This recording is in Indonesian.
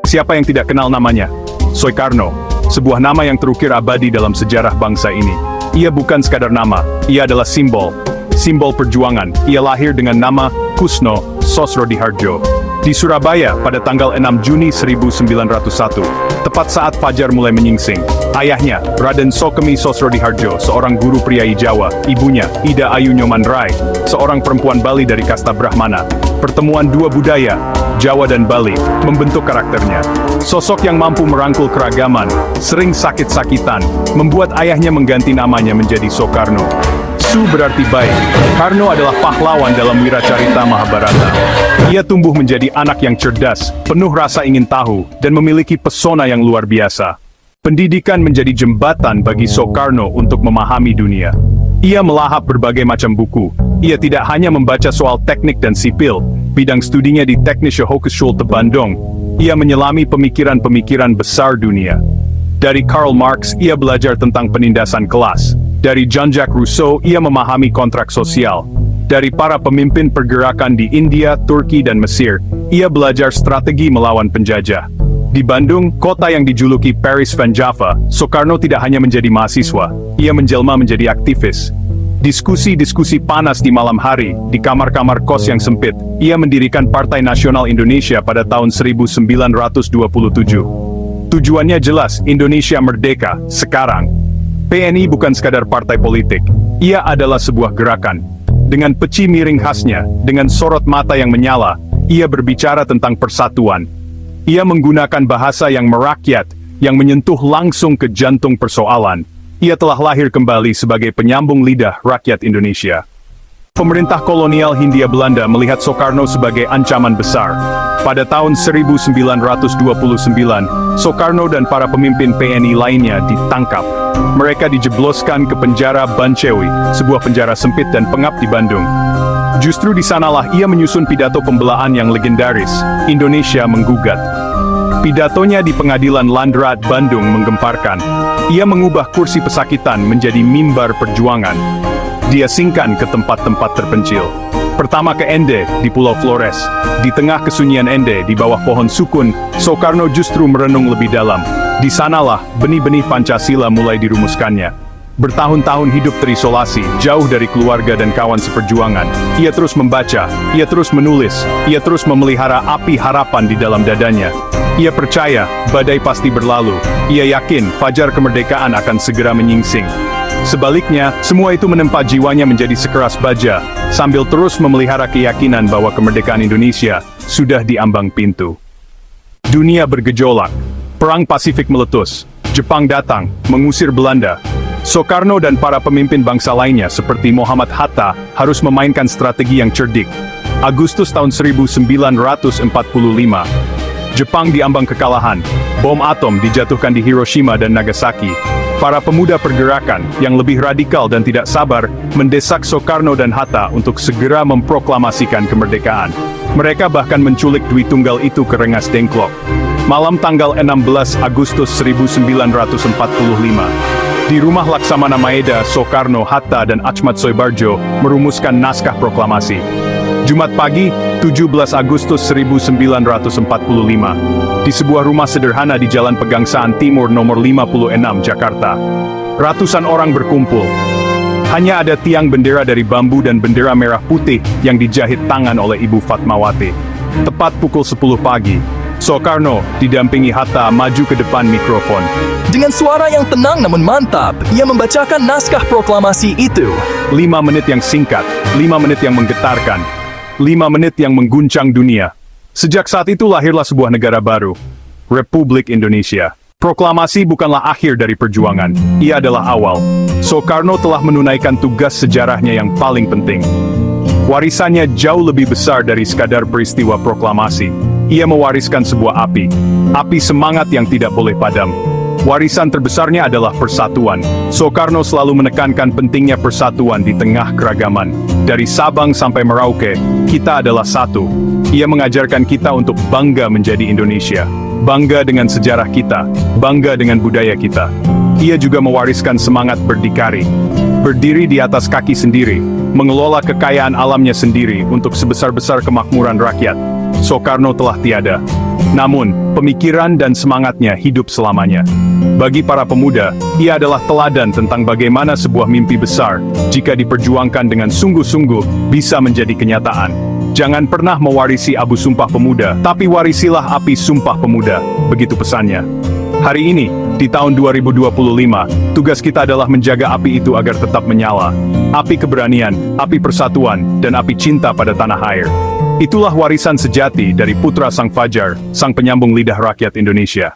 Siapa yang tidak kenal namanya? Soekarno, sebuah nama yang terukir abadi dalam sejarah bangsa ini. Ia bukan sekadar nama, ia adalah simbol perjuangan. Ia lahir dengan nama Kusno Sosrodihardjo di Surabaya pada tanggal 6 Juni 1901, tepat saat fajar mulai menyingsing. Ayahnya, Raden Sokemi Sosrodihardjo, seorang guru priai Jawa. Ibunya, Ida Ayu Nyoman Rai, seorang perempuan Bali dari kasta Brahmana. Pertemuan dua budaya, Jawa dan Bali, membentuk karakternya. Sosok yang mampu merangkul keragaman, sering sakit-sakitan, membuat ayahnya mengganti namanya menjadi Soekarno. Su berarti baik. Karno adalah pahlawan dalam Wiracarita Mahabharata. Ia tumbuh menjadi anak yang cerdas, penuh rasa ingin tahu, dan memiliki pesona yang luar biasa. Pendidikan menjadi jembatan bagi Soekarno untuk memahami dunia. Ia melahap berbagai macam buku. Ia tidak hanya membaca soal teknik dan sipil, bidang studinya di Technische Hogeschool te Bandung. Ia menyelami pemikiran-pemikiran besar dunia. Dari Karl Marx, ia belajar tentang penindasan kelas. Dari Jean-Jacques Rousseau, ia memahami kontrak sosial. Dari para pemimpin pergerakan di India, Turki, dan Mesir, ia belajar strategi melawan penjajah. Di Bandung, kota yang dijuluki Paris Van Java, Soekarno tidak hanya menjadi mahasiswa, ia menjelma menjadi aktivis. Diskusi-diskusi panas di malam hari, di kamar-kamar kos yang sempit, ia mendirikan Partai Nasional Indonesia pada tahun 1927. Tujuannya jelas, Indonesia merdeka, sekarang. PNI bukan sekadar partai politik, ia adalah sebuah gerakan. Dengan peci miring khasnya, dengan sorot mata yang menyala, ia berbicara tentang persatuan. Ia menggunakan bahasa yang merakyat, yang menyentuh langsung ke jantung persoalan. Ia telah lahir kembali sebagai penyambung lidah rakyat Indonesia. Pemerintah kolonial Hindia Belanda melihat Soekarno sebagai ancaman besar. Pada tahun 1929, Soekarno dan para pemimpin PNI lainnya ditangkap. Mereka dijebloskan ke penjara Bancewi, sebuah penjara sempit dan pengap di Bandung. Justru di sanalah ia menyusun pidato pembelaan yang legendaris, Indonesia Menggugat. Pidatonya di Pengadilan Landrat Bandung menggemparkan. Ia mengubah kursi pesakitan menjadi mimbar perjuangan. Dia singkan ke tempat-tempat terpencil. Pertama ke Ende, di Pulau Flores. Di tengah kesunyian Ende, di bawah pohon sukun, Soekarno justru merenung lebih dalam. Di sanalah, benih-benih Pancasila mulai dirumuskannya. Bertahun-tahun hidup terisolasi, jauh dari keluarga dan kawan seperjuangan. Ia terus membaca, ia terus menulis, ia terus memelihara api harapan di dalam dadanya. Ia percaya, badai pasti berlalu. Ia yakin, fajar kemerdekaan akan segera menyingsing. Sebaliknya, semua itu menempa jiwanya menjadi sekeras baja, sambil terus memelihara keyakinan bahwa kemerdekaan Indonesia sudah di ambang pintu. Dunia bergejolak. Perang Pasifik meletus. Jepang datang, mengusir Belanda. Soekarno dan para pemimpin bangsa lainnya seperti Muhammad Hatta harus memainkan strategi yang cerdik. Agustus tahun 1945. Jepang diambang kekalahan. Bom atom dijatuhkan di Hiroshima dan Nagasaki. Para pemuda pergerakan yang lebih radikal dan tidak sabar mendesak Soekarno dan Hatta untuk segera memproklamasikan kemerdekaan. Mereka bahkan menculik Dwi Tunggal itu ke Rengas Dengklok. Malam tanggal 16 Agustus 1945. Di rumah Laksamana Maeda, Soekarno, Hatta, dan Achmad Soebarjo merumuskan naskah proklamasi. Jumat pagi, 17 Agustus 1945, di sebuah rumah sederhana di Jalan Pegangsaan Timur nomor 56 Jakarta. Ratusan orang berkumpul. Hanya ada tiang bendera dari bambu dan bendera merah putih yang dijahit tangan oleh Ibu Fatmawati. Tepat pukul 10 pagi, Soekarno didampingi Hatta maju ke depan mikrofon. Dengan suara yang tenang namun mantap, ia membacakan naskah proklamasi itu. 5 menit yang singkat, 5 menit yang menggetarkan, 5 menit yang mengguncang dunia. Sejak saat itu lahirlah sebuah negara baru, Republik Indonesia. Proklamasi bukanlah akhir dari perjuangan, ia adalah awal. Soekarno telah menunaikan tugas sejarahnya yang paling penting. Warisannya jauh lebih besar dari sekadar peristiwa proklamasi. Ia mewariskan sebuah api semangat yang tidak boleh padam. Warisan terbesarnya adalah persatuan. Soekarno selalu menekankan pentingnya persatuan di tengah keragaman. Dari Sabang sampai Merauke, kita adalah satu. Ia mengajarkan kita untuk bangga menjadi Indonesia. Bangga dengan sejarah kita, bangga dengan budaya kita. Ia juga mewariskan semangat berdikari. Berdiri di atas kaki sendiri, mengelola kekayaan alamnya sendiri untuk sebesar-besar kemakmuran rakyat. Soekarno telah tiada. Namun, pemikiran dan semangatnya hidup selamanya. Bagi para pemuda, ia adalah teladan tentang bagaimana sebuah mimpi besar, jika diperjuangkan dengan sungguh-sungguh, bisa menjadi kenyataan. Jangan pernah mewarisi abu Sumpah Pemuda, tapi warisilah api Sumpah Pemuda, begitu pesannya. Hari ini, di tahun 2025, tugas kita adalah menjaga api itu agar tetap menyala. Api keberanian, api persatuan, dan api cinta pada tanah air. Itulah warisan sejati dari putra Sang Fajar, sang penyambung lidah rakyat Indonesia.